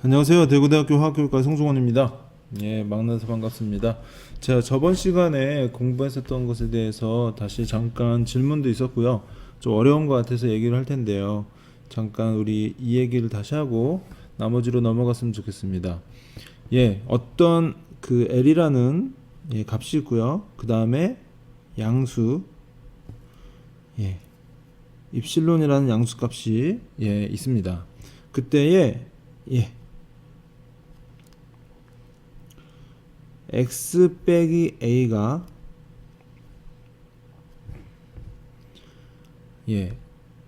안녕하세요. 대구대학교 화학교육과 송중원입니다. 예, 만나서 반갑습니다. 제가 저번 시간에 공부했었던 것에 대해서 다시 잠깐 질문도 있었고요. 좀 어려운 것 같아서 얘기를 할 텐데요. 잠깐 우리 이 얘기를 다시 하고 나머지로 넘어갔으면 좋겠습니다. 예, 어떤 그 L이라는 값이 있고요. 그 다음에 양수, 예, 입실론이라는 양수 값이 있습니다. 그때에 x 빼기 a가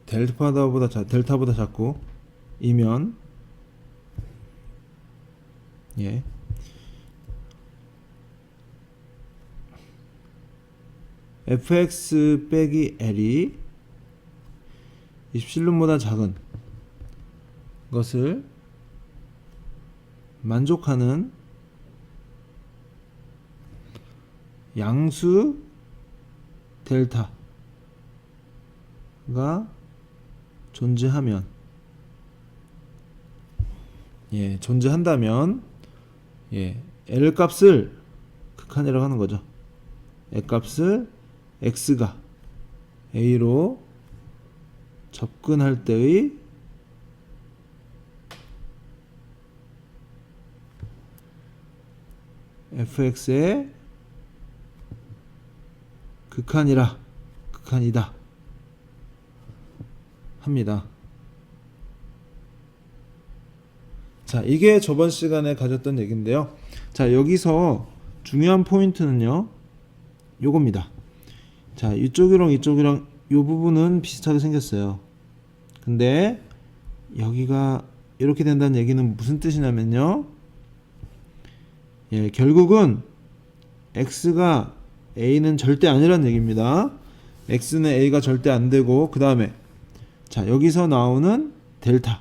델타보다 작고 이면 fx 빼기 l이 입실론보다 작은 것을 만족하는 양수 델타가 존재하면 존재한다면 L 값을 극한이라고 하는 거죠. L 값을 x가 a로 접근할 때의 fx의 극한이다 합니다. 자, 이게 저번 시간에 가졌던 얘기인데요. 자, 여기서 중요한 포인트는요, 요겁니다. 자, 이쪽이랑 이 부분은 비슷하게 생겼어요. 근데 여기가 이렇게 된다는 얘기는 무슨 뜻이냐면요, 결국은 x가 a는 절대 아니라는 얘기입니다. x는 a가 절대 안 되고, 그 다음에 자, 여기서 나오는 델타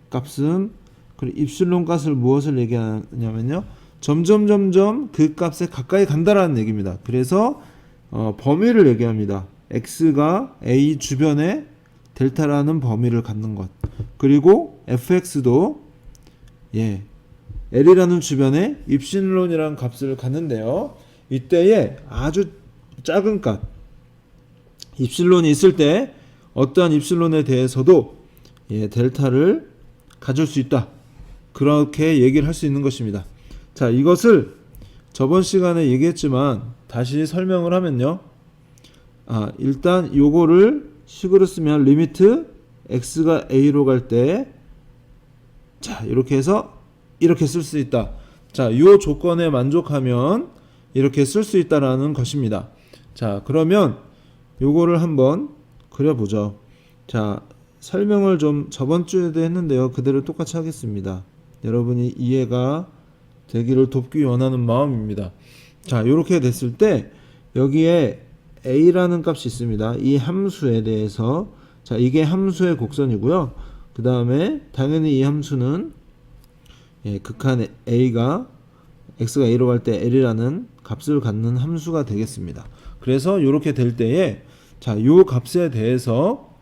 값은, 그리고 입실론 값을 무엇을 얘기하냐면요, 점점 그 값에 가까이 간다라는 얘기입니다. 그래서 범위를 얘기합니다. x가 a 주변에 델타라는 범위를 갖는 것, 그리고 fx도 l이라는 주변에 입실론이라는 값을 갖는데요, 이때에 아주 작은 값, 입실론이 있을 때 어떠한 입실론에 대해서도 델타를 가질 수 있다, 그렇게 얘기를 할 수 있는 것입니다. 자, 이것을 저번 시간에 얘기했지만 다시 설명을 하면요, 일단 요거를 식으로 쓰면 리미트 x가 a로 갈 때, 자, 이렇게 해서 이렇게 쓸 수 있다. 자, 요 조건에 만족하면 이렇게 쓸 수 있다라는 것입니다. 자, 그러면 요거를 한번 그려보죠. 자, 설명을 좀 저번 주에도 했는데요, 그대로 똑같이 하겠습니다. 여러분이 이해가 되기를 돕기 원하는 마음입니다. 자, 요렇게 됐을 때 여기에 a라는 값이 있습니다. 이 함수에 대해서, 자, 이게 함수의 곡선이고요. 그 다음에 당연히 이 함수는 극한 a가 x가 a로 갈 때 l이라는 값을 갖는 함수가 되겠습니다. 그래서 이렇게 될 때에, 자, 요 값에 대해서,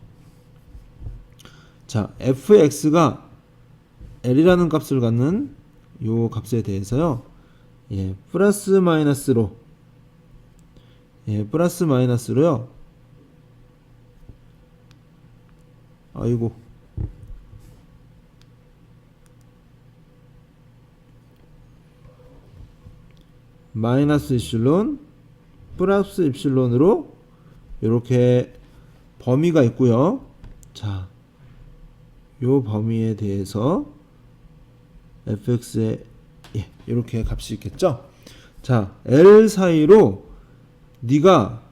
자, fx가 l이라는 값을 갖는 요 값에 대해서요, 플러스 마이너스로요, 아이고, 마이너스 입실론 플러스 입실론으로 이렇게 범위가 있고요. 자, 요 범위에 대해서 fx에 이렇게 값이 있겠죠. 자, L 사이로 네가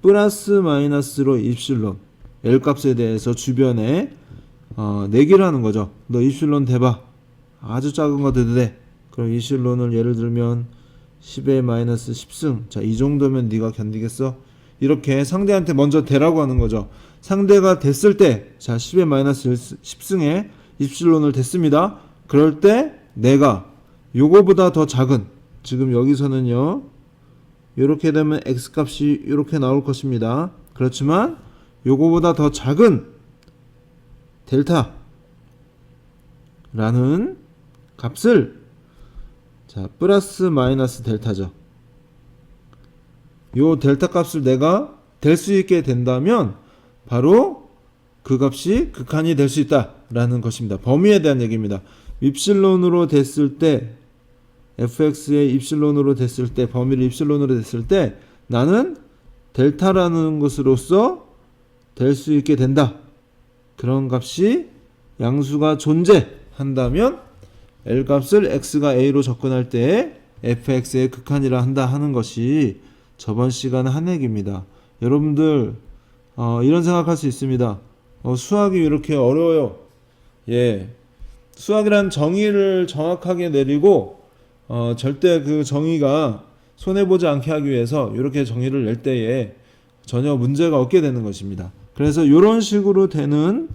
플러스 마이너스로 입실론 L 값에 대해서 주변에 내기를 하는 거죠. 너 입실론 대봐. 아주 작은 거 돼도 돼. 그럼 입실론을 예를 들면 10의 마이너스 10승. 자, 이 정도면 네가 견디겠어? 이렇게 상대한테 먼저 대라고 하는 거죠. 상대가 됐을 때, 자, 10의 마이너스 10승에 입실론을 댔습니다. 그럴 때 내가 요거보다 더 작은, 지금 여기서는요, 이렇게 되면 x값이 이렇게 나올 것입니다. 그렇지만 요거보다 더 작은 델타라는 값을 자 플러스 마이너스 델타죠. 요 델타 값을 내가 될 수 있게 된다면 바로 그 값이 극한이 될 수 있다라는 것입니다. 범위에 대한 얘기입니다. 입실론으로 됐을 때 fx의 입실론으로 됐을 때 범위를 입실론으로 됐을 때 나는 델타라는 것으로서 될 수 있게 된다. 그런 값이 양수가 존재한다면 L 값을 x가 a로 접근할 때 fx의 극한이라 한다 하는 것이 저번 시간 한 얘기입니다. 여러분들 이런 생각할 수 있습니다. 수학이 이렇게 어려워요. 예, 수학이란 정의를 정확하게 내리고 절대 그 정의가 손해보지 않게 하기 위해서 이렇게 정의를 낼 때에 전혀 문제가 없게 되는 것입니다. 그래서 이런 식으로 되는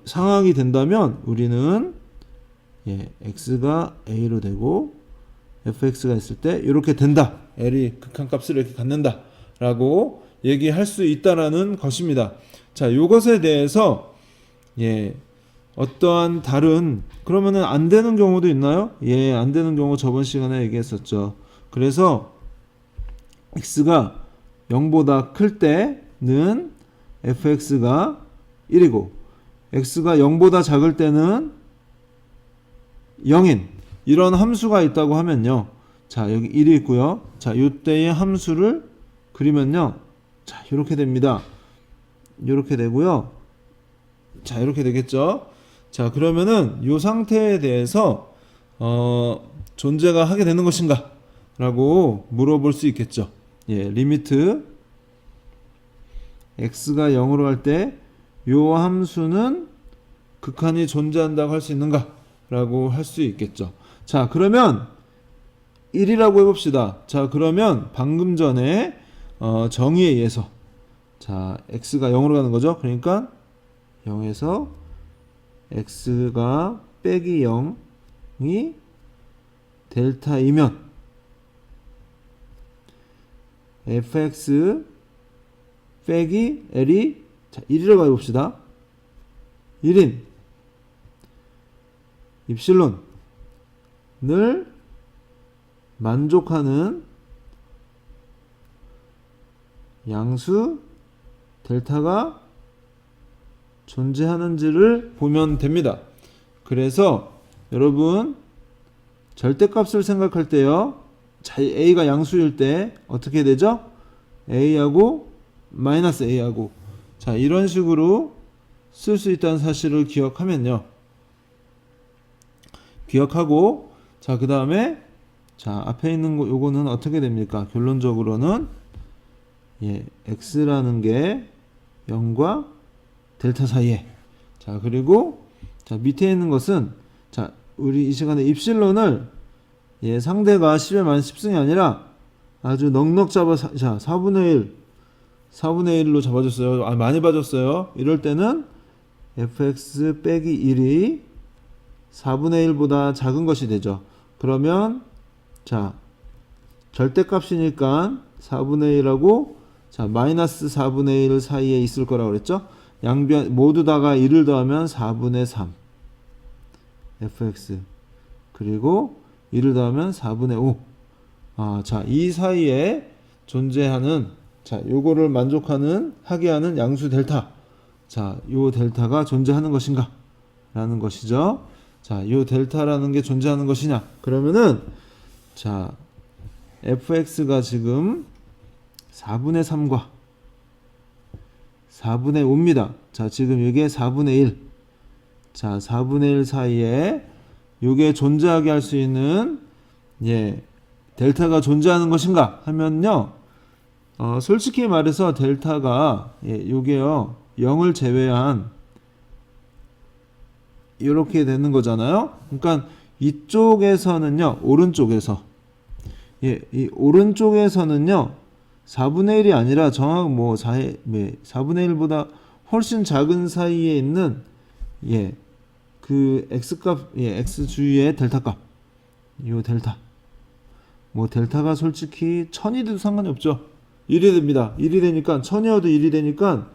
상황이 된다면 우리는 x가 a로 되고 fx가 있을 때 이렇게 된다. L이 극한값을 이렇게 갖는다 라고 얘기할 수 있다라는 것입니다. 자, 이것에 대해서 어떠한 다른 그러면은 안 되는 경우도 있나요? 안 되는 경우 저번 시간에 얘기했었죠. 그래서 x가 0보다 클 때는 fx가 1이고 x가 0보다 작을 때는 0인 이런 함수가 있다고 하면요. 자, 여기 1이 있고요. 자, 이때의 함수를 그리면요. 자, 이렇게 됩니다. 이렇게 되고요. 자, 이렇게 되겠죠. 자, 그러면은 이 상태에 대해서 존재가 하게 되는 것인가? 라고 물어볼 수 있겠죠. 리미트 x가 0으로 갈 때 이 함수는 극한이 존재한다고 할 수 있는가? 라고 할 수 있겠죠. 자, 그러면 1이라고 해봅시다. 자, 그러면 방금 전에 정의에 의해서 자, x가 0으로 가는 거죠. 그러니까 0에서 x가 빼기 0이 델타이면 fx 빼기 l이 자, 1이라고 해봅시다. 1인 입실론을 만족하는 양수 델타가 존재하는지를 보면 됩니다. 그래서 여러분 절대값을 생각할 때요. 자, a가 양수일 때 어떻게 되죠? a하고 마이너스 a하고 자, 이런 식으로 쓸 수 있다는 사실을 기억하면요. 기억하고 자, 그 다음에 자, 앞에 있는 거 요거는 어떻게 됩니까? 결론적으로는 x라는 게 0과 델타 사이에 자, 그리고 자, 밑에 있는 것은 자, 우리 이 시간에 입실론을 상대가 10의 마이너스 10승이 아니라 아주 넉넉 잡아 자, 4분의 1로 잡아줬어요. 많이 봐줬어요. 이럴 때는 fx 빼기 1이 4분의 1보다 작은 것이 되죠. 그러면 자, 절대값이니까 4분의 1하고 자, 마이너스 4분의 1 사이에 있을 거라고 그랬죠. 양변 모두 다가 1을 더하면 4분의 3 fx 그리고 1을 더하면 4분의 5 자, 이 사이에 존재하는 자, 요거를 만족하는 하게 하는 양수 델타 자, 요 델타가 존재하는 것인가 라는 것이죠. 자, 요 델타라는 게 존재하는 것이냐 그러면은 자, fx가 지금 4분의 3과 4분의 5입니다. 자, 지금 이게 4분의 1 자, 4분의 1 사이에 요게 존재하게 할 수 있는 델타가 존재하는 것인가 하면요. 솔직히 말해서 델타가 요게요. 0을 제외한 이렇게 되는 거잖아요. 그러니까 이쪽에서는요. 오른쪽에서 이 오른쪽에서는요. 4분의 1이 아니라 정확 4분의 1보다 훨씬 작은 사이에 있는 그 x값 x 주위의 델타값 요 델타 델타가 솔직히 1000이 돼도 상관이 없죠. 1이 됩니다. 1이 되니까 1000이어도 1이 되니까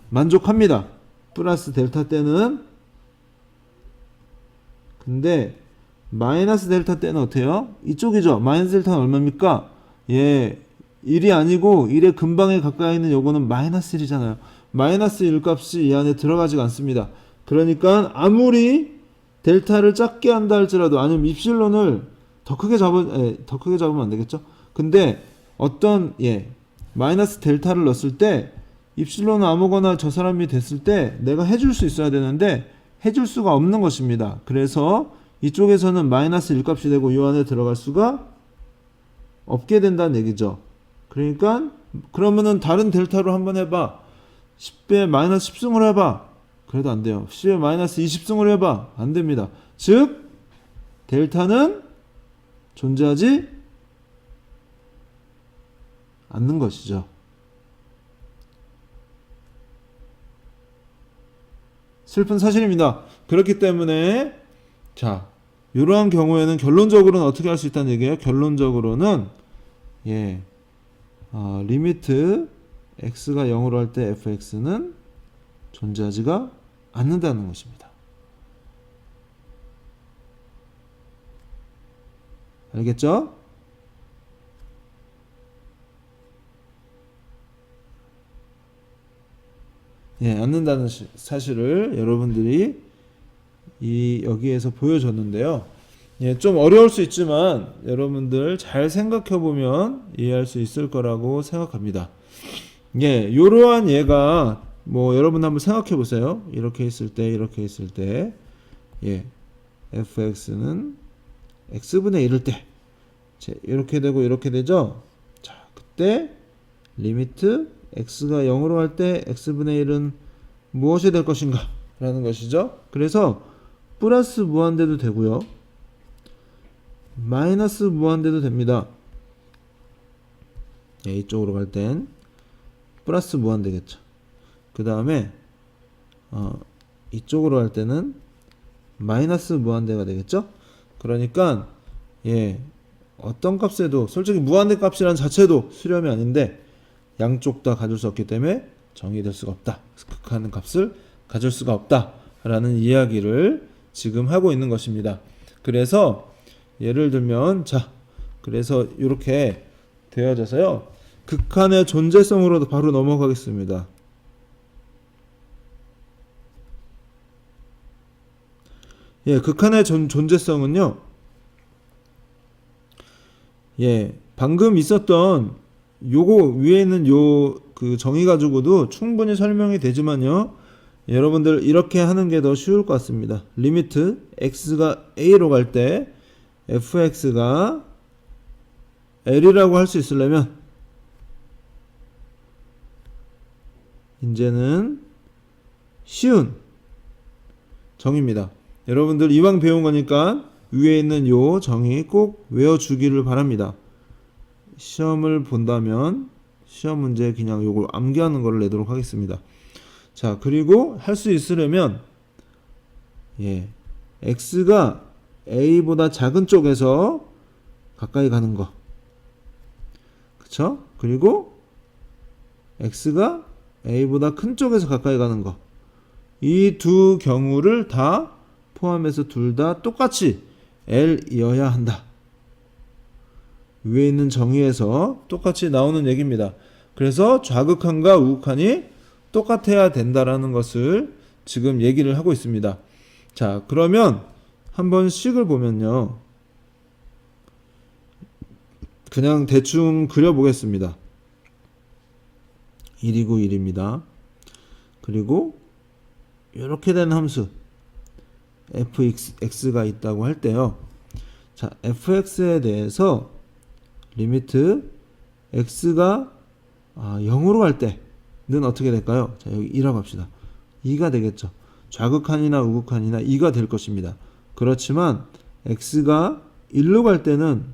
만족합니다. 플러스 델타 때는 근데 마이너스 델타 때는 어때요? 이쪽이죠. 마이너스 델타는 얼마입니까? 예, 1이 아니고 1의 근방에 가까이 있는 요거는 마이너스 1이잖아요. 마이너스 1 값이 이 안에 들어가지가 않습니다. 그러니까 아무리 델타를 작게 한다 할지라도, 아니면 입실론을 더 크게 잡으면 안 되겠죠? 근데 어떤 마이너스 델타를 넣었을 때 입실론은 아무거나 저 사람이 됐을 때 내가 해줄 수 있어야 되는데 해줄 수가 없는 것입니다. 그래서 이쪽에서는 마이너스 1 값이 되고 이 안에 들어갈 수가 없게 된다는 얘기죠. 그러니까 그러면은 다른 델타로 한번 해봐. 10배 마이너스 10승으로 해봐. 그래도 안 돼요. 10배 마이너스 20승으로 해봐. 안 됩니다. 즉 델타는 존재하지 않는 것이죠. 슬픈 사실입니다. 그렇기 때문에 자, 이러한 경우에는 결론적으로는 어떻게 할 수 있다는 얘기예요? 결론적으로는 리미트 x가 0으로 할 때 fx는 존재하지가 않는다는 것입니다. 알겠죠? 않는다는 사실을 여러분들이 여기에서 보여줬는데요. 좀 어려울 수 있지만 여러분들 잘 생각해 보면 이해할 수 있을 거라고 생각합니다. 이러한 예가 여러분 한번 생각해 보세요. 이렇게 했을 때 fx는 x분의 1일 때 이렇게 되고 이렇게 되죠. 자, 그때 리미트 x가 0으로 할 때 x분의 1은 무엇이 될 것인가 라는 것이죠. 그래서 플러스 무한대도 되고요, 마이너스 무한대도 됩니다. 이쪽으로 갈 땐 플러스 무한대겠죠. 그 다음에 이쪽으로 갈 때는 마이너스 무한대가 되겠죠. 그러니까 어떤 값에도 솔직히 무한대 값이란 자체도 수렴이 아닌데 양쪽 다 가질 수 없기 때문에 정의될 수가 없다. 극한의 값을 가질 수가 없다 라는 이야기를 지금 하고 있는 것입니다. 그래서 예를 들면 그래서 이렇게 되어져서요, 극한의 존재성으로도 바로 넘어가겠습니다. 극한의 존재성은요, 방금 있었던 요거 위에 있는 그 정의 가지고도 충분히 설명이 되지만요, 여러분들 이렇게 하는 게 더 쉬울 것 같습니다. 리미트 x가 a로 갈 때 fx가 l이라고 할 수 있으려면 이제는 쉬운 정의입니다. 여러분들 이왕 배운 거니까 위에 있는 요 정의 꼭 외워주기를 바랍니다. 시험을 본다면 시험 문제 그냥 요걸 암기하는 걸 내도록 하겠습니다. 자, 그리고 할 수 있으려면 x가 a보다 작은 쪽에서 가까이 가는 거, 그쵸? 그리고 x가 a보다 큰 쪽에서 가까이 가는 거, 이 두 경우를 다 포함해서 둘 다 똑같이 l이어야 한다. 위에 있는 정의에서 똑같이 나오는 얘기입니다. 그래서 좌극한과 우극한이 똑같아야 된다라는 것을 지금 얘기를 하고 있습니다. 자, 그러면 한번 식을 보면요, 그냥 대충 그려보겠습니다. 1이고 1입니다. 그리고 이렇게 된 함수 fx가 있다고 할 때요, 자, fx에 대해서 리미트 x가 0으로 갈 때는 어떻게 될까요? 자, 여기 2라고 합시다. 2가 되겠죠. 좌극한이나 우극한이나 2가 될 것입니다. 그렇지만 x가 1로 갈 때는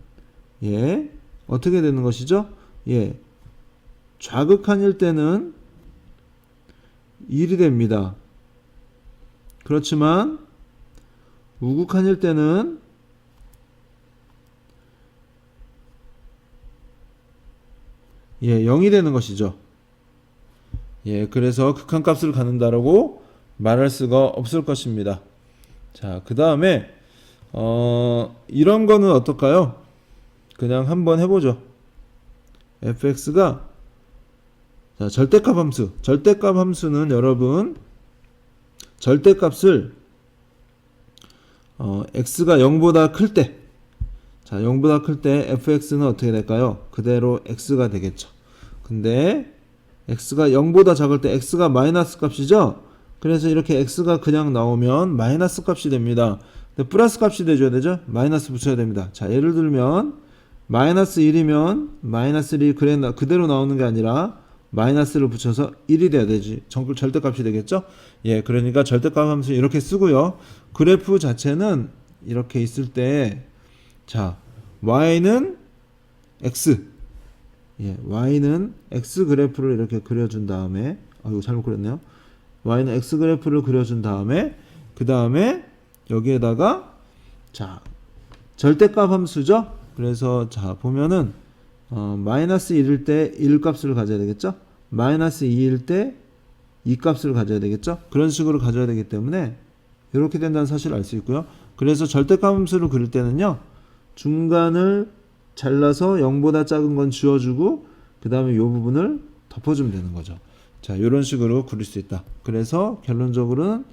어떻게 되는 것이죠? 좌극한일 때는 1이 됩니다. 그렇지만 우극한일 때는 0이 되는 것이죠. 그래서 극한값을 갖는다라고 말할 수가 없을 것입니다. 자, 그 다음에 이런 거는 어떨까요? 그냥 한번 해보죠. fx가 자, 절대값 함수는 여러분 절대값을 x가 0보다 클 때, 자 0보다 클 때 fx는 어떻게 될까요? 그대로 x가 되겠죠. 근데 x가 0보다 작을 때 x가 마이너스 값이죠. 그래서 이렇게 x가 그냥 나오면 마이너스 값이 됩니다. 근데 플러스 값이 돼줘야 되죠. 마이너스 붙여야 됩니다. 자 예를 들면 마이너스 1이면 마이너스 1이 그대로 나오는 게 아니라 마이너스를 붙여서 1이 돼야 되지. 절대값이 되겠죠. 예, 그러니까 절대값 함수 이렇게 쓰고요. 그래프 자체는 이렇게 있을 때, 자 y는 x, 예, y는 x 그래프를 이렇게 그려준 다음에, 이거 잘못 그렸네요. y는 x 그래프를 그려준 다음에, 그 다음에 여기에다가 자 절대값 함수죠. 그래서 자 보면은 마이너스 1일 때 1 값을 가져야 되겠죠. 마이너스 2일 때 2 값을 가져야 되겠죠. 그런 식으로 가져야 되기 때문에 이렇게 된다는 사실을 알 수 있고요. 그래서 절대값 함수를 그릴 때는요, 중간을 잘라서 0보다 작은 건 지워주고 그 다음에 이 부분을 덮어주면 되는 거죠. 자 이런 식으로 그릴 수 있다. 그래서 결론적으로는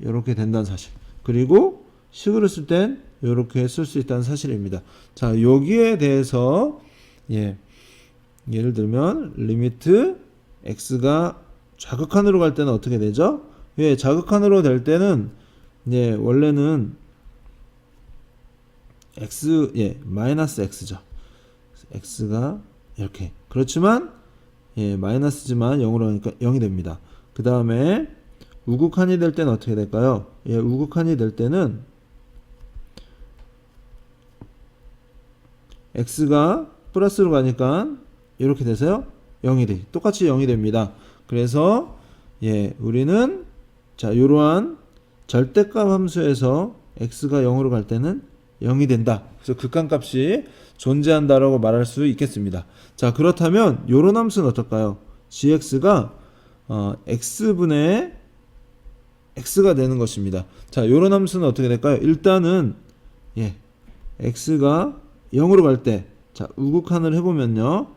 이렇게 된다는 사실, 그리고 식으로 쓸 땐 이렇게 쓸 수 있다는 사실입니다. 자 여기에 대해서 예를 들면 리미트 x가 좌극한으로 갈 때는 어떻게 되죠? 예, 좌극한으로 될 때는 원래는 x 마이너스 x죠. x가 이렇게, 그렇지만 마이너스지만 0으로 하니까 0이 됩니다. 그 다음에 우극한이 될 때는 어떻게 될까요? 우극한이 될 때는 x가 플러스로 가니까 이렇게 돼서요 0이 돼, 똑같이 0이 됩니다. 그래서 우리는 자 이러한 절대값 함수에서 x가 0으로 갈 때는 0이 된다. 그래서 극한값이 존재한다라고 말할 수 있겠습니다. 자 그렇다면 이런 함수는 어떨까요? gx가 x분의 x가 되는 것입니다. 자 이런 함수는 어떻게 될까요? 일단은 x가 0으로 갈 때, 자 우극한을 해보면요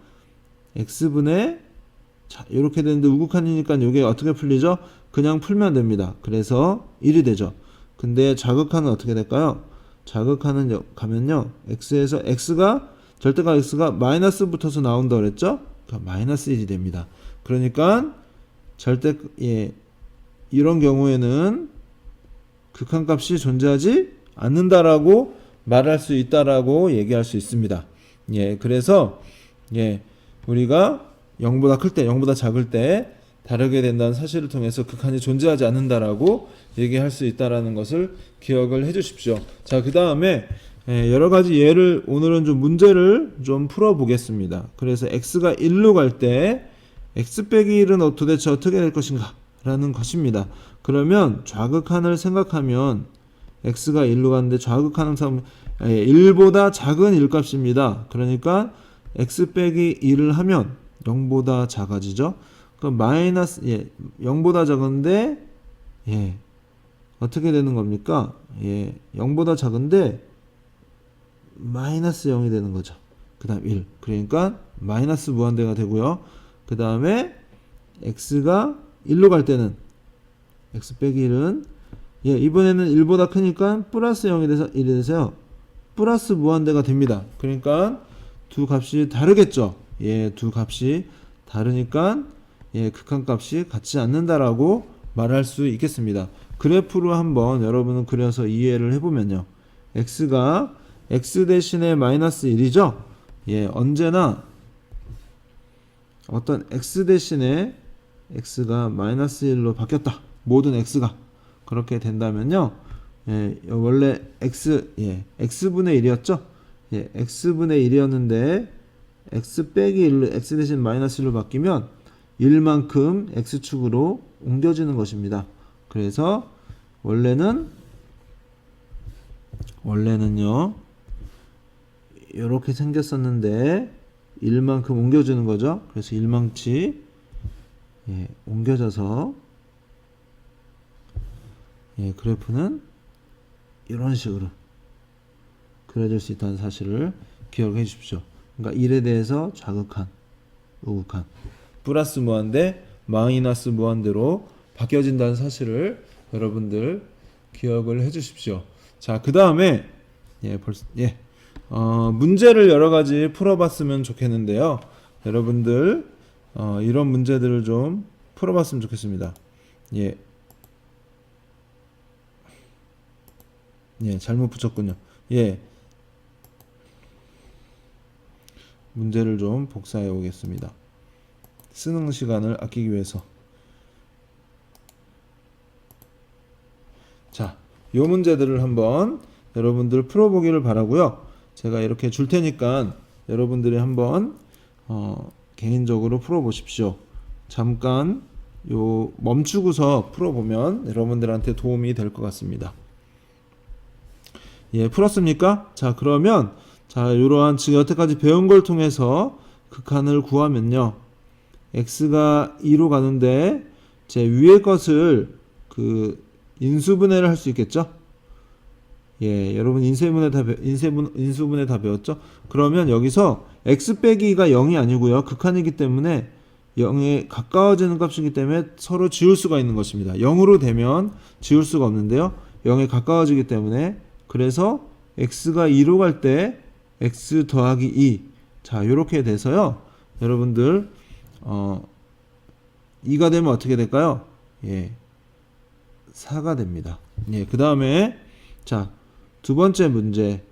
x분의, 자 이렇게 되는데 우극한이니까 이게 어떻게 풀리죠? 그냥 풀면 됩니다. 그래서 1이 되죠. 근데 좌극한은 어떻게 될까요? 좌극한은 가면요 x에서 x가 절대값 x가 마이너스 붙어서 나온다 그랬죠? 그러니까 마이너스 1이 됩니다. 그러니까 이런 경우에는 극한값이 존재하지 않는다라고 말할 수 있다라고 얘기할 수 있습니다. 그래서 우리가 0보다 클 때, 0보다 작을 때 다르게 된다는 사실을 통해서 극한이 존재하지 않는다라고 얘기할 수 있다라는 것을 기억을 해 주십시오. 자, 그 다음에 여러 가지 예를, 오늘은 좀 문제를 좀 풀어 보겠습니다. 그래서 x가 1로 갈 때 x 빼기 1은 도대체 어떻게 될 것인가 라는 것입니다. 그러면 좌극한을 생각하면 x가 1로 가는데 좌극하는 1보다 작은 1값입니다. 그러니까 x 빼기 1을 하면 0보다 작아지죠. 그럼 마이너스 0보다 작은데 어떻게 되는 겁니까? 0보다 작은데 마이너스 0이 되는 거죠. 그 다음 1, 그러니까 마이너스 무한대가 되고요. 그 다음에 x가 1로 갈 때는 x 빼기 1은 이번에는 1보다 크니까 플러스 0이 돼서 1이 돼서요 플러스 무한대가 됩니다. 그러니까 두 값이 다르겠죠. 두 값이 다르니까 극한값이 같지 않는다라고 말할 수 있겠습니다. 그래프로 한번 여러분은 그려서 이해를 해보면요, x가 x 대신에 마이너스 1이죠. 언제나 어떤 x 대신에 x가 마이너스 1로 바뀌었다, 모든 x가 그렇게 된다면요, 원래 x분의 1이었죠. x분의 1이었는데 x 빼기 1로, x 대신 마이너스 1로 바뀌면 1만큼 x축으로 옮겨지는 것입니다. 그래서 원래는요 이렇게 생겼었는데 1만큼 옮겨지는 거죠. 그래서 1망치 옮겨져서 그래프는 이런 식으로 그려질 수 있다는 사실을 기억해 주십시오. 그러니까 1에 대해서 좌극한, 우극한, 플러스 무한대, 마이너스 무한대로 바뀌어진다는 사실을 여러분들 기억을 해 주십시오. 자, 그 다음에 문제를 여러 가지 풀어봤으면 좋겠는데요. 여러분들 이런 문제들을 좀 풀어봤으면 좋겠습니다. 잘못 붙였군요. 문제를 좀 복사해 오겠습니다. 쓰는 시간을 아끼기 위해서. 자, 이 문제들을 한번 여러분들 풀어보기를 바라고요. 제가 이렇게 줄 테니까 여러분들이 한번 개인적으로 풀어보십시오. 잠깐 멈추고서 풀어보면 여러분들한테 도움이 될 것 같습니다. 풀었습니까? 자, 그러면 이러한 지금 여태까지 배운 걸 통해서 극한을 구하면요, x가 2로 가는데 제 위의 것을 인수분해를 할 수 있겠죠? 여러분 인수분해 다 배웠죠? 그러면 여기서 x 빼기 2가 0이 아니고요, 극한이기 때문에 0에 가까워지는 값이기 때문에 서로 지울 수가 있는 것입니다. 0으로 되면 지울 수가 없는데요, 0에 가까워지기 때문에, 그래서 x가 2로 갈 때 x 더하기 2, 자, 요렇게 돼서요, 여러분들 2가 되면 어떻게 될까요? 4가 됩니다. 그 다음에 자, 두 번째 문제,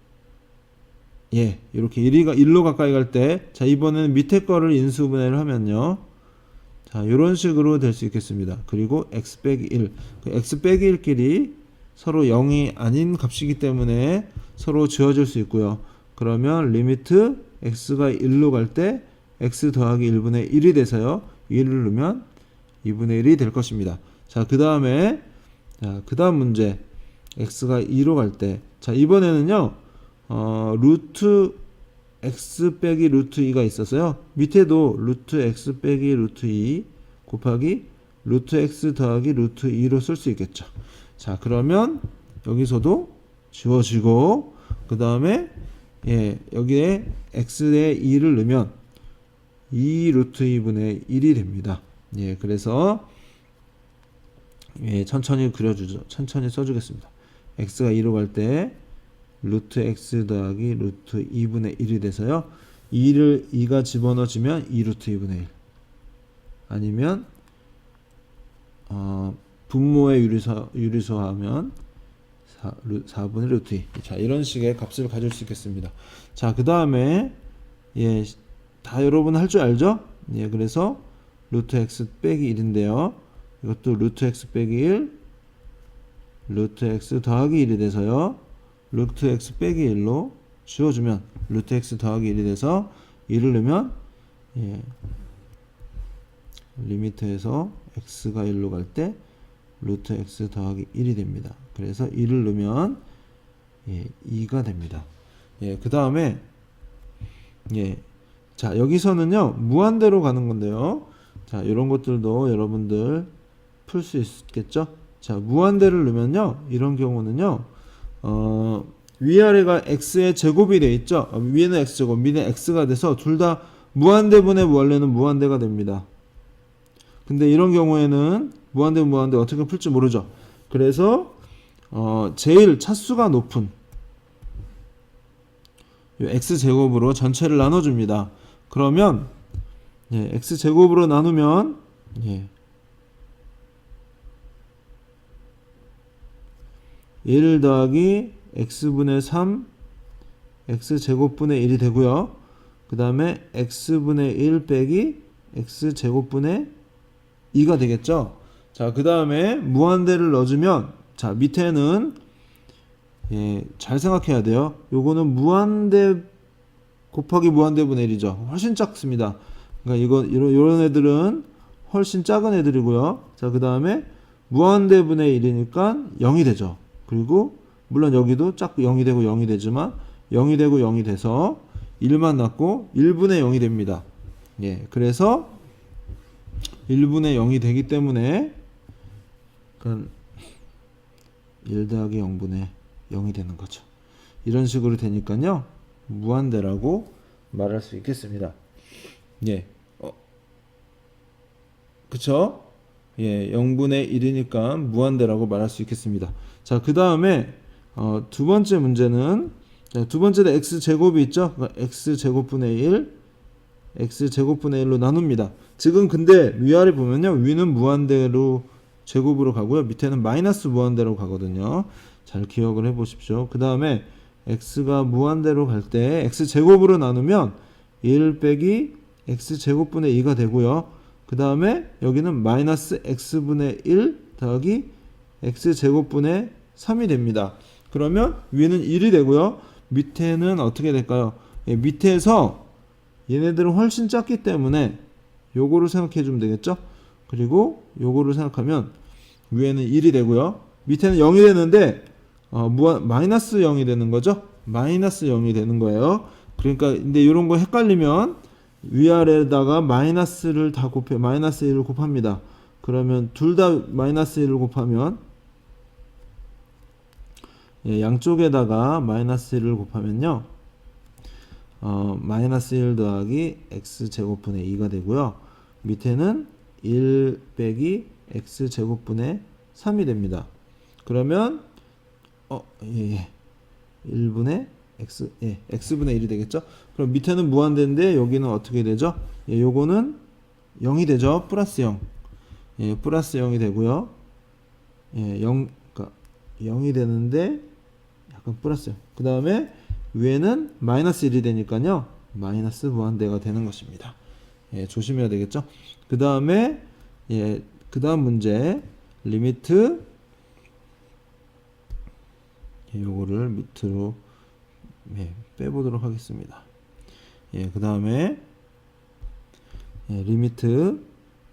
이렇게 1로 가까이 갈 때, 자, 이번에는 밑에 거를 인수분해를 하면요, 자, 요런 식으로 될 수 있겠습니다. 그리고 x 빼기 1, x 빼기 1끼리 서로 0이 아닌 값이기 때문에 서로 지워질 수 있고요. 그러면 리미트 x가 1로 갈 때 x 더하기 1분의 1이 돼서요, 1을 넣으면 2분의 1이 될 것입니다. 자, 그 다음에 그 다음 문제, x가 2로 갈 때, 자, 이번에는요 루트 x 빼기 루트 2가 있었어요. 밑에도 루트 x 빼기 루트 2 곱하기 루트 x 더하기 루트 2로 쓸 수 있겠죠. 자, 그러면 여기서도 지워지고, 그 다음에 여기에 x에 2를 넣으면 2 루트 2분의 1이 됩니다. 그래서 천천히 그려주죠. 천천히 써주겠습니다. x가 2로 갈 때 루트 x 더하기 루트 2분의 1이 돼서요, 2가 집어넣어지면 2 루트 2분의 1, 아니면 분모의 유리수하면 4분의 루트 2. 자, 이런 식의 값을 가질 수 있겠습니다. 자, 그 다음에 다 여러분 할 줄 알죠? 그래서 루트 x 빼기 1인데요, 이것도 루트 x 빼기 1, 루트 x 더하기 1이 돼서요, 루트 x 빼기 1로 지워주면 루트 x 더하기 1이 돼서 1을 넣으면 리미트에서 x가 1로 갈 때 루트 x 더하기 1이 됩니다. 그래서 1을 넣으면 2가 됩니다. 그 다음에 자, 여기서는요 무한대로 가는 건데요, 자, 이런 것들도 여러분들 풀 수 있겠죠? 자, 무한대를 넣으면요, 이런 경우는요 위아래가 x의 제곱이 돼 있죠. 위에는 x제곱, 밑에는 x가 돼서 둘 다 무한대분의 원래는 무한대가 됩니다. 근데 이런 경우에는 무한대 어떻게 풀지 모르죠. 그래서 제일 차수가 높은 x제곱으로 전체를 나눠줍니다. 그러면 x제곱으로 나누면 1 더하기 x분의 3 x제곱분의 1이 되고요. 그 다음에 x분의 1 빼기 x제곱분의 2가 되겠죠. 자, 그 다음에 무한대를 넣어주면, 자, 밑에는 잘 생각해야 돼요. 요거는 무한대 곱하기 무한대분의 1이죠. 훨씬 작습니다. 그러니까 이런 애들은 훨씬 작은 애들이고요. 자, 그 다음에 무한대분의 1이니까 0이 되죠. 그리고 물론 여기도 0이 되고 0이 되지만 0이 되고 0이 돼서 1만 남고 1분의 0이 됩니다. 그래서 1분의 0이 되기 때문에 1 더하기 0분의 0이 되는 거죠. 이런 식으로 되니까요. 무한대라고 말할 수 있겠습니다. 예. 그쵸? 예, 0분의 1이니까 무한대라고 말할 수 있겠습니다. 자, 그 다음에 두 번째 문제는 두 번째는 x제곱이 있죠? x제곱분의 1 x제곱분의 1로 나눕니다. 지금 근데 위아래 보면요, 위는 무한대로 제곱으로 가고요, 밑에는 마이너스 무한대로 가거든요. 잘 기억을 해 보십시오. 그 다음에 x가 무한대로 갈 때 x제곱으로 나누면 1 빼기 x제곱분의 2가 되고요. 그 다음에 여기는 마이너스 x분의 1 더하기 x제곱분의 3이 됩니다. 그러면 위는 1이 되고요, 밑에는 어떻게 될까요? 예, 밑에서 얘네들은 훨씬 작기 때문에 요거를 생각해 주면 되겠죠? 그리고 요거를 생각하면 위에는 1이 되고요, 밑에는 0이 되는데 마이너스 0이 되는 거죠? 마이너스 0이 되는 거예요. 그러니까 근데 이런 거 헷갈리면 위아래에다가 마이너스를 다 곱해 마이너스 1을 곱합니다. 그러면 둘 다 마이너스 1을 곱하면 양쪽에다가 마이너스 1을 곱하면요, 마이너스 1 더하기 x제곱분의 2가 되고요, 밑에는 1 빼기 x제곱분의 3이 됩니다. 그러면 1분의 x분의 1이 되겠죠. 그럼 밑에는 무한대인데 여기는 어떻게 되죠? 요거는 0이 되죠. 플러스 0. 플러스 0이 되고요. 0이 되는데 약간 플러스 0. 그 다음에 위에는 마이너스 1이 되니까요, 마이너스 무한대가 되는 것입니다. 조심해야 되겠죠. 그 다음에 그 다음 문제 리미트 요거를 밑으로 빼보도록 하겠습니다. 그 다음에 리미트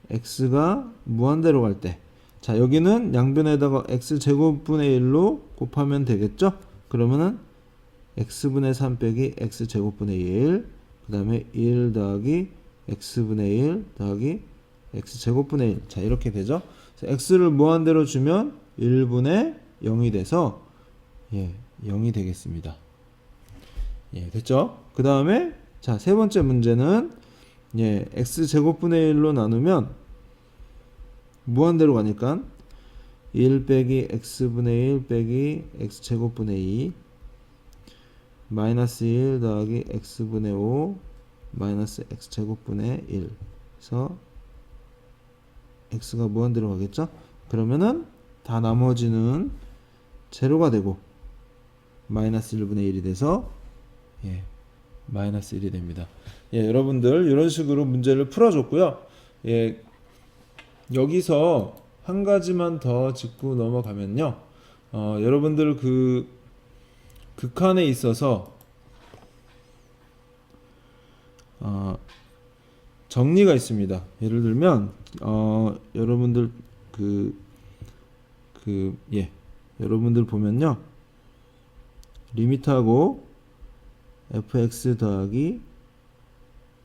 x가 무한대로 갈 때, 자 여기는 양변에다가 x제곱분의 1로 곱하면 되겠죠. 그러면은 x분의 3 빼기 x제곱분의 1, 그 다음에 1 더하기 x분의 1 더하기 x제곱분의 1. 자 이렇게 되죠. x를 무한대로 주면 1분의 0이 돼서 0이 되겠습니다. 됐죠? 그 다음에 자 세 번째 문제는 x제곱분의 1로 나누면 무한대로 가니까 1 빼기 x분의 1 빼기 x제곱분의 2 마이너스 1 더하기 x분의 5 마이너스 x제곱분의 1 그래서 x가 무한대로 가겠죠? 그러면은 다 나머지는 제로가 되고 마이너스 1분의 1이 돼서 마이너스 1이 됩니다. 여러분들 이런 식으로 문제를 풀어줬고요. 여기서 한 가지만 더 짚고 넘어가면요, 여러분들 그 극한에 있어서 정리가 있습니다. 예를 들면 여러분들 여러분들 보면요, 리미트하고 fx 더하기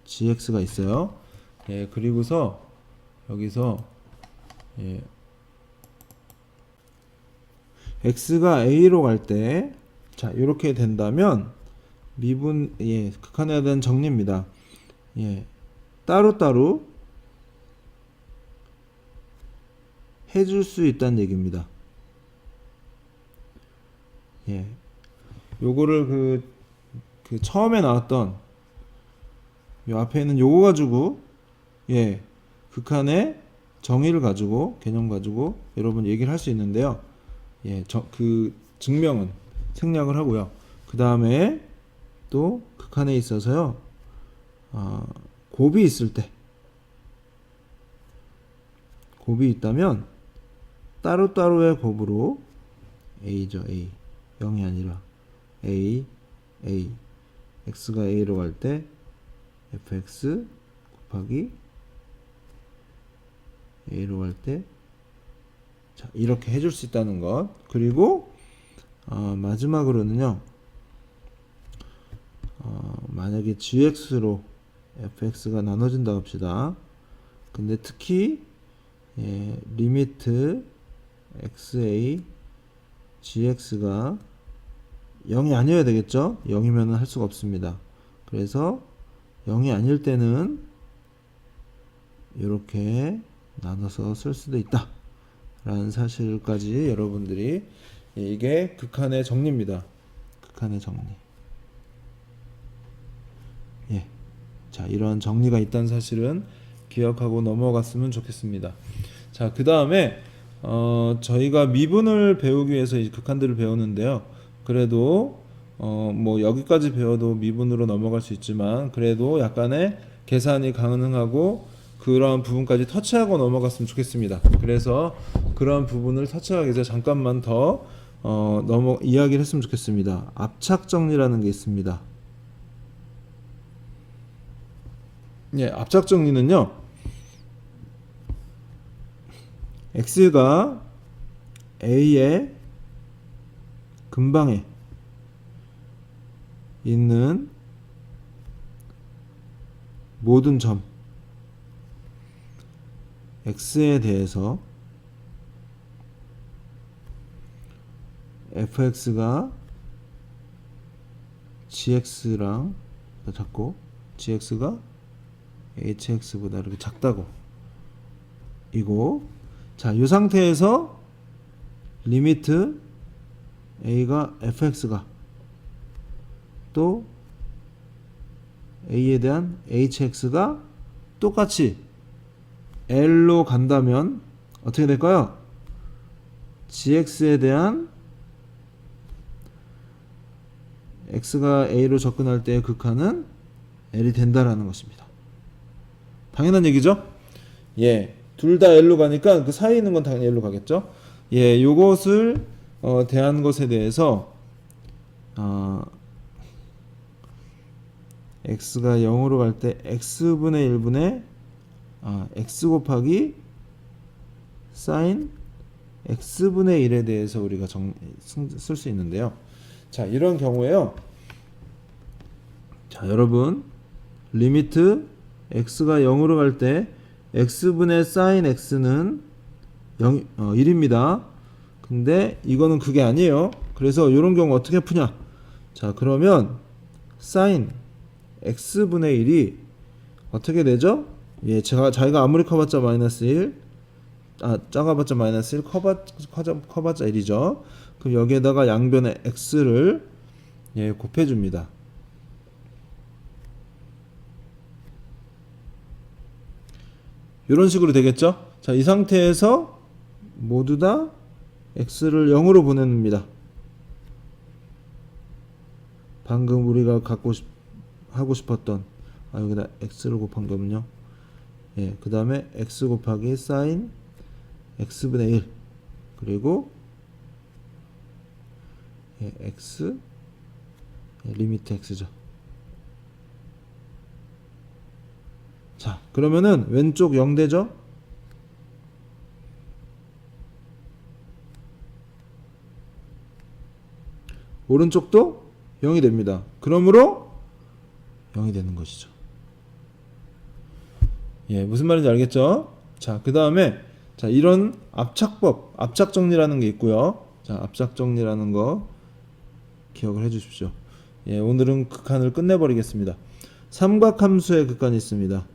gx가 있어요. 그리고서 여기서 x가 a로 갈 때, 자 이렇게 된다면 극한에 대한 정리입니다. 따로따로 해줄 수 있다는 얘기입니다. 요거를 그 처음에 나왔던 요 앞에 있는 요거 가지고 극한의 정의를 가지고 개념 가지고 여러분 얘기를 할 수 있는데요. 그 증명은 생략을 하고요. 그 다음에 또 극한에 있어서요, 곱이 있을 때, 곱이 있다면 따로따로의 곱으로 a죠. a 0이 아니라 a x가 a로 갈 때 fx 곱하기 a로 갈 때, 자 이렇게 해줄 수 있다는 것. 그리고 마지막으로는요, 만약에 gx로 fx가 나눠진다 합시다. 근데 특히 리미트 xa gx가 0이 아니어야 되겠죠? 0이면 할 수가 없습니다. 그래서 0이 아닐 때는 이렇게 나눠서 쓸 수도 있다 라는 사실까지 여러분들이, 이게 극한의 정리입니다. 극한의 정리. 예. 자, 이런 정리가 있다는 사실은 기억하고 넘어갔으면 좋겠습니다. 자, 그 다음에 저희가 미분을 배우기 위해서 이 극한들을 배우는데요. 그래도 뭐 여기까지 배워도 미분으로 넘어갈 수 있지만, 그래도 약간의 계산이 가능하고 그러한 부분까지 터치하고 넘어갔으면 좋겠습니다. 그래서 그러한 부분을 터치하기 위해서 잠깐만 더 이야기를 했으면 좋겠습니다. 압착 정리라는 게 있습니다. 예, 압착 정리는요, x가 a의 근방에 있는 모든 점 x에 대해서 fx가 gx랑 작고 gx가 hx보다 이렇게 작다고 이고, 자, 이 상태에서 리미트 a가 fx가 또 a에 대한 hx가 똑같이 l로 간다면 어떻게 될까요? gx에 대한 x가 a로 접근할 때의 극한은 l이 된다라는 것입니다. 당연한 얘기죠? 예, 둘 다 l로 가니까 그 사이에 있는 건 당연히 l로 가겠죠? 예, 요것을 대한 것에 대해서 x가 0으로 갈 때 x분의 1분의 x 곱하기 sin x분의 1에 대해서 우리가 쓸 수 있는데요. 자, 이런 경우에요. 자, 여러분, 리미트 x가 0으로 갈 때 x분의 sin x는 1입니다. 근데 이거는 그게 아니에요. 그래서 이런 경우 어떻게 푸냐? 자, 그러면 sin x분의 1이 어떻게 되죠? 예, 자기가 아무리 커봤자 마이너스 1, 작아봤자 마이너스 1, 커봤자 1이죠. 그럼 여기에다가 양변의 x를 곱해줍니다. 이런 식으로 되겠죠? 자, 이 상태에서 모두 다 x를 0으로 보냅니다. 방금 우리가 하고 싶었던 여기다 x를 곱한 거군요. 예, 그 다음에 x 곱하기 sin x분의 1 그리고 x 리미트 x죠. 자, 그러면은 왼쪽 0 되죠? 오른쪽도 0이 됩니다. 그러므로 0이 되는 것이죠. 예, 무슨 말인지 알겠죠? 자, 그 다음에 자, 이런 압착법, 압착정리라는 게 있고요. 자, 압착정리라는 거 기억을 해 주십시오. 예, 오늘은 극한을 끝내버리겠습니다. 삼각함수의 극한이 있습니다.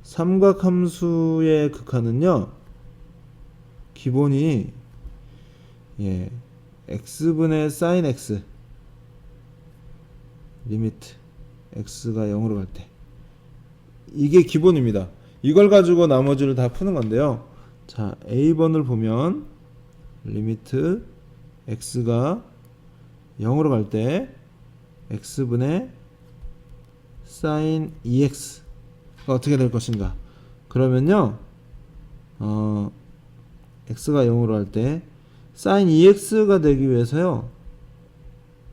삼각함수의 극한은요, 기본이 x분의 sin x 리미트 x가 0으로 갈 때 이게 기본입니다. 이걸 가지고 나머지를 다 푸는 건데요. 자, A번을 보면 리미트 x가 0으로 갈 때 x분의 sin 2x가 어떻게 될 것인가? 그러면요, x가 0으로 갈 때 sin 2x가 되기 위해서요,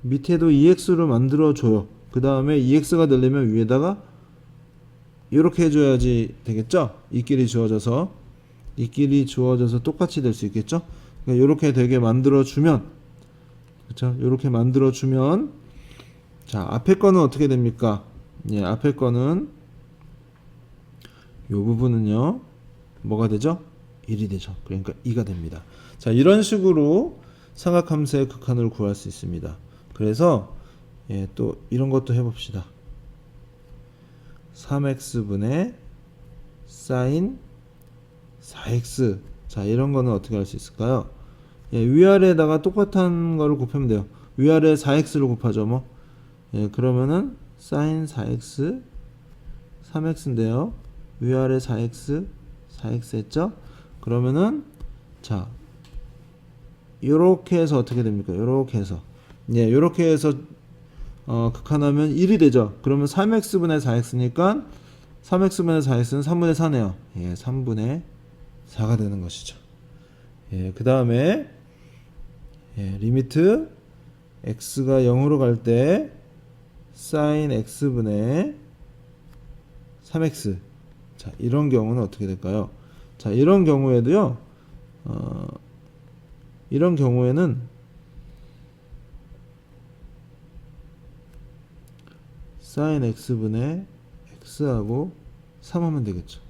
밑에도 2x로 만들어줘요. 그 다음에 2x가 되려면 위에다가 이렇게 해줘야지 되겠죠? 이끼리 주어져서 똑같이 될 수 있겠죠? 그러니까 이렇게 되게 만들어주면, 그렇죠? 이렇게 만들어주면, 자, 앞에 거는 어떻게 됩니까? 예, 앞에 거는 이 부분은요, 뭐가 되죠? 1이 되죠. 그러니까 2가 됩니다. 자, 이런 식으로 삼각함수의 극한을 구할 수 있습니다. 그래서 예, 또 이런 것도 해봅시다. 3x분의 사인 4x. 자, 이런 거는 어떻게 할 수 있을까요? 예, 위아래에다가 똑같은 거를 곱하면 돼요. 위아래 4x를 곱하죠, 뭐. 예, 그러면은 사인 4x 3x인데요. 위아래 4x 했죠? 그러면은 자, 요렇게 해서 어떻게 됩니까? 요렇게 해서 예, 요렇게 해서 극한하면 1이 되죠. 그러면 3x분의 4x니까 3x분의 4x는 3분의 4네요. 예, 3분의 4가 되는 것이죠. 예, 그 다음에 예, 리미트 x가 0으로 갈 때 sin x분의 3x. 자, 이런 경우는 어떻게 될까요? 자, 이런 경우에도요. 이런 경우에는 sin x분의 x하고 3하면 되겠죠.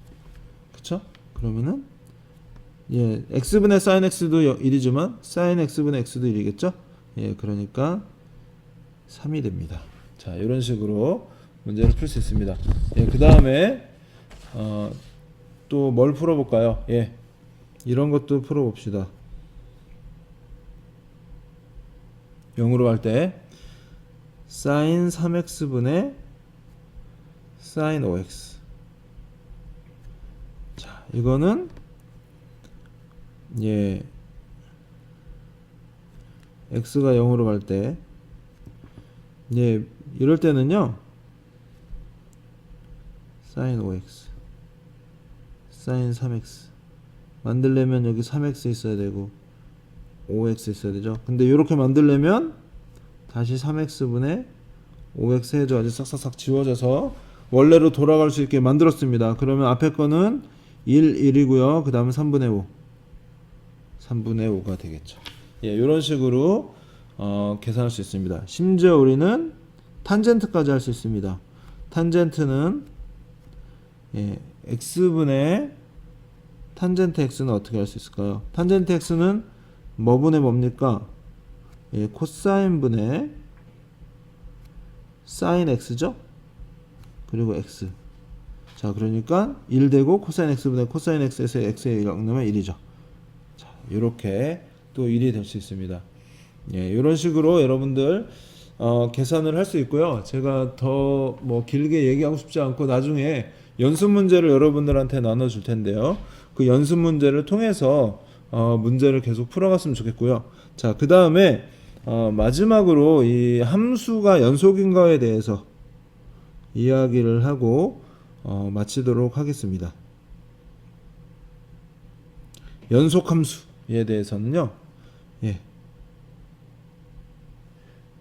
그쵸? 그러면은 예, x분의 sin x도 1이지만 sin x분의 x도 1이겠죠? 예, 그러니까 3이 됩니다. 자, 이런 식으로 문제를 풀 수 있습니다. 예, 그 다음에 또 뭘 풀어볼까요? 예, 이런 것도 풀어봅시다. 0으로 갈 때 sin 3x분의 sin 5x. 자, 이거는 예, x가 0으로 갈 때 예, 이럴 때는요 sin 5x sin 3x 만들려면 여기 3x 있어야 되고 5x 있어야 되죠. 근데 이렇게 만들려면 다시 3x분의 5x 해줘야지 싹싹싹 지워져서 원래로 돌아갈 수 있게 만들었습니다. 그러면 앞에 거는 1이고요. 그 다음에 3분의 5가 되겠죠. 예, 이런 식으로 계산할 수 있습니다. 심지어 우리는 탄젠트까지 할 수 있습니다. 탄젠트는 예, x분의 탄젠트 x는 어떻게 할 수 있을까요? 탄젠트 x는 뭐분의 뭡니까? 예, 코사인분의 사인 x죠? 그리고 x. 자, 그러니까 1 되고 코사인 x분의 코사인 x에서 x에 1 넣으면 1이죠. 자, 이렇게 또 1이 될 수 있습니다. 예, 이런 식으로 여러분들 계산을 할 수 있고요. 제가 더 뭐 길게 얘기하고 싶지 않고 나중에 연습 문제를 여러분들한테 나눠줄 텐데요. 그 연습 문제를 통해서 문제를 계속 풀어갔으면 좋겠고요. 자, 그 다음에 마지막으로 이 함수가 연속인가에 대해서 이야기를 하고 마치도록 하겠습니다. 연속 함수에 대해서는요. 예.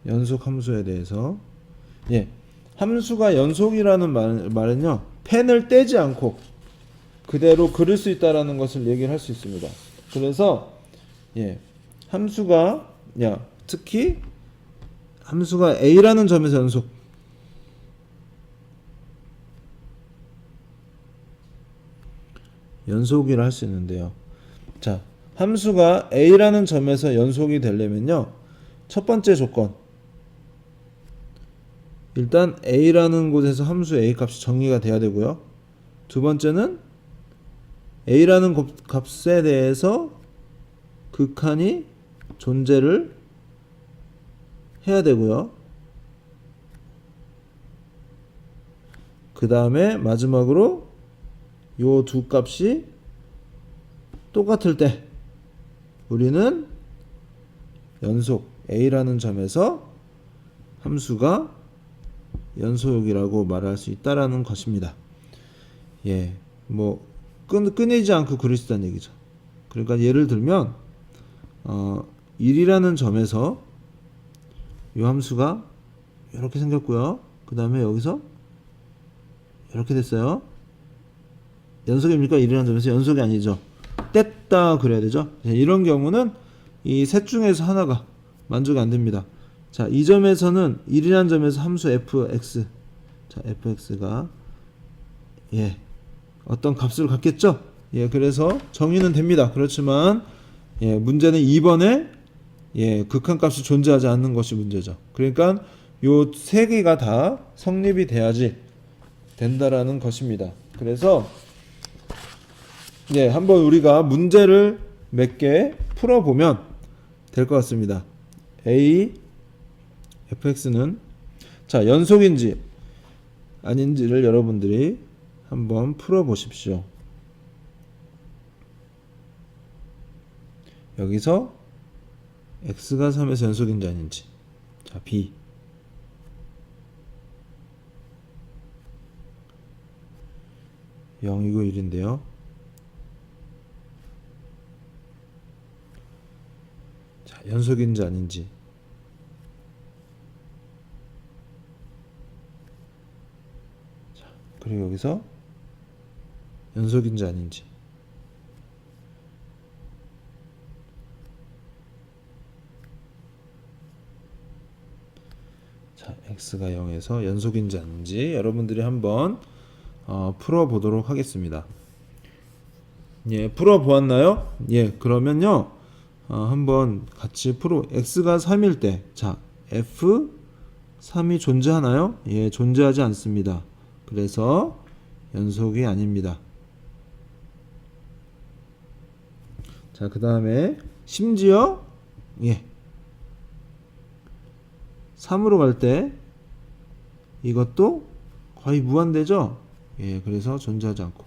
연속 함수에 대해서 예. 함수가 연속이라는 말은요. 펜을 떼지 않고 그대로 그릴 수 있다라는 것을 얘기를 할 수 있습니다. 그래서 예. 함수가 특히 함수가 a라는 점에서 연속이라 할 수 있는데요. 자, 함수가 a라는 점에서 연속이 되려면요. 첫 번째 조건. 일단 a라는 곳에서 함수 a 값이 정의가 돼야 되고요. 두 번째는 a라는 값에 대해서 극한이 존재를 해야 되고요. 그 다음에 마지막으로 요 두 값이 똑같을 때 우리는 연속 a라는 점에서 함수가 연속이라고 말할 수 있다라는 것입니다. 예, 뭐 끊이지 않고 그릴 수 있다는 얘기죠. 그러니까 예를 들면 1이라는 점에서 이 함수가 이렇게 생겼고요. 그 다음에 여기서 이렇게 됐어요. 연속입니까? 1이라는 점에서 연속이 아니죠. 뗐다 그래야 되죠. 이런 경우는 이 셋 중에서 하나가 만족이 안 됩니다. 자, 이 점에서는 1이라는 점에서 함수 fx, 자, fx가 예, 어떤 값을 갖겠죠? 예, 그래서 정의는 됩니다. 그렇지만 예, 문제는 2번에 예, 극한값이 존재하지 않는 것이 문제죠. 그러니까 요 세 개가 다 성립이 돼야지 된다라는 것입니다. 그래서 예, 한번 우리가 문제를 몇 개 풀어보면 될 것 같습니다. a fx는 자 연속인지 아닌지를 여러분들이 한번 풀어보십시오. 여기서 x가 3에서 연속인지 아닌지. 자 b 0이고 1인데요. 자, 연속인지 아닌지. 자, 그리고 여기서 연속인지 아닌지. 자, x가 0에서 연속인지 아닌지 여러분들이 한번 풀어보도록 하겠습니다. 예, 풀어보았나요? 예, 그러면요, 한번 같이 x가 3일 때, 자, f3이 존재하나요? 예, 존재하지 않습니다. 그래서 연속이 아닙니다. 자, 그 다음에 심지어 예, 3으로 갈 때 이것도 거의 무한대죠. 예, 그래서 존재하지 않고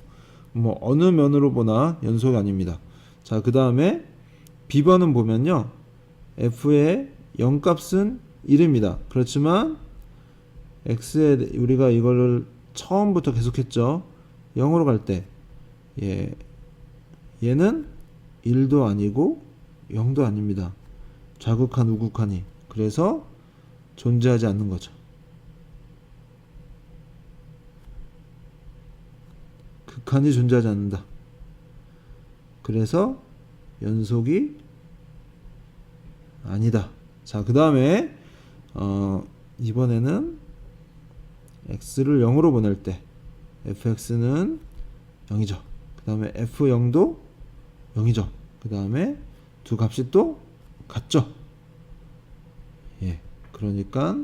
뭐 어느 면으로 보나 연속이 아닙니다. 자, 그 다음에 B번은 보면요, f의 0값은 1입니다. 그렇지만 x에 우리가 이거를 처음부터 계속했죠. 0으로 갈 때 예, 얘는 1도 아니고 0도 아닙니다. 좌극한 우극한이. 그래서 존재하지 않는 거죠. 극한이 존재하지 않는다. 그래서 연속이 아니다. 자, 그 다음에 이번에는 x를 0으로 보낼 때 fx는 0이죠. 그 다음에 f0도 0이죠. 그 다음에 두 값이 또 같죠. 예, 그러니까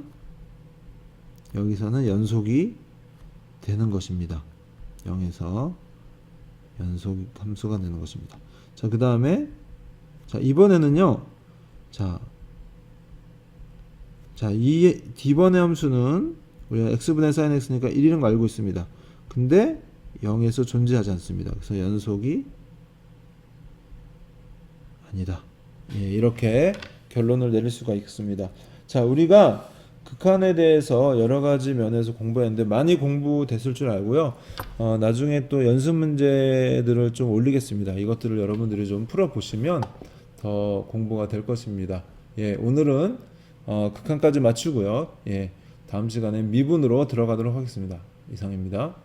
여기서는 연속이 되는 것입니다. 0에서 연속 함수가 되는 것입니다. 자, 그 다음에 자, 이번에는요, 자, 이 D번의 함수는 우리가 x분의 sin x니까 1이라는 거 알고 있습니다. 근데 0에서 존재하지 않습니다. 그래서 연속이 아니다. 예, 이렇게 결론을 내릴 수가 있습니다. 자, 우리가 극한에 대해서 여러 가지 면에서 공부했는데 많이 공부됐을 줄 알고요. 나중에 또 연습 문제들을 좀 올리겠습니다. 이것들을 여러분들이 좀 풀어보시면 더 공부가 될 것입니다. 예, 오늘은 극한까지 마치고요. 예, 다음 시간에 미분으로 들어가도록 하겠습니다. 이상입니다.